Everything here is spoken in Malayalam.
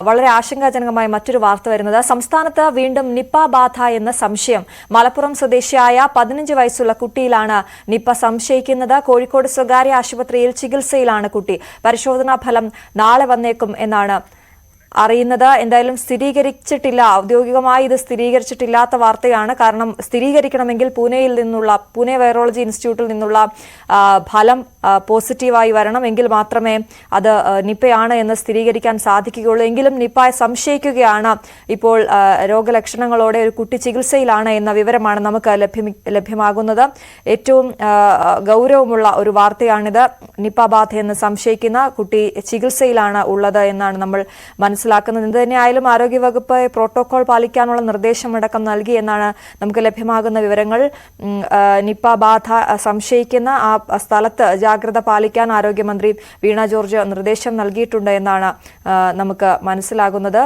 വളരെ ആശങ്കാജനകമായ മറ്റൊരു വാർത്ത വരുന്നത് സംസ്ഥാനത്ത് വീണ്ടും നിപ്പ ബാധ എന്ന സംശയം. മലപ്പുറം സ്വദേശിയായ 15 വയസ്സുള്ള കുട്ടിയിലാണ് നിപ്പ സംശയിക്കുന്നത്. കോഴിക്കോട് സ്വകാര്യ ആശുപത്രിയിൽ ചികിത്സയിലാണ് കുട്ടി. പരിശോധനാ ഫലം നാളെ വന്നേക്കും എന്നാണ് അറിയുന്നത്. എന്തായാലും സ്ഥിരീകരിച്ചിട്ടില്ല, ഔദ്യോഗികമായി ഇത് സ്ഥിരീകരിച്ചിട്ടില്ലാത്ത വാർത്തയാണ്. കാരണം സ്ഥിരീകരിക്കണമെങ്കിൽ പൂനെ വൈറോളജി ഇൻസ്റ്റിറ്റ്യൂട്ടിൽ നിന്നുള്ള ഫലം പോസിറ്റീവായി വരണം, എങ്കിൽ മാത്രമേ അത് നിപ്പയാണ് എന്ന് സ്ഥിരീകരിക്കാൻ സാധിക്കുകയുള്ളൂ. എങ്കിലും നിപ്പയെ സംശയിക്കുകയാണ്. ഇപ്പോൾ രോഗലക്ഷണങ്ങളോടെ ഒരു കുട്ടി ചികിത്സയിലാണ് എന്ന വിവരമാണ് നമുക്ക് ലഭ്യമാകുന്നത്. ഏറ്റവും ഗൗരവമുള്ള ഒരു വാർത്തയാണിത്. നിപ്പ ബാധയെന്ന് സംശയിക്കുന്ന കുട്ടി ചികിത്സയിലാണ് ഉള്ളത് എന്നാണ് നമ്മൾ മനസ്സിലാക്കുന്നത്. എന്ത് തന്നെയായാലും ആരോഗ്യവകുപ്പ് പ്രോട്ടോകോൾ പാലിക്കാനുള്ള നിർദ്ദേശമടക്കം നൽകി എന്നാണ് നമുക്ക് ലഭ്യമാകുന്ന വിവരങ്ങൾ. നിപ്പ ബാധ സംശയിക്കുന്ന ആ സ്ഥലത്ത് ജാഗ്രത പാലിക്കാൻ ആരോഗ്യമന്ത്രി വീണ ജോർജ് നിർദ്ദേശം നൽകിയിട്ടുണ്ട് എന്നാണ് നമുക്ക് മനസ്സിലാകുന്നത്.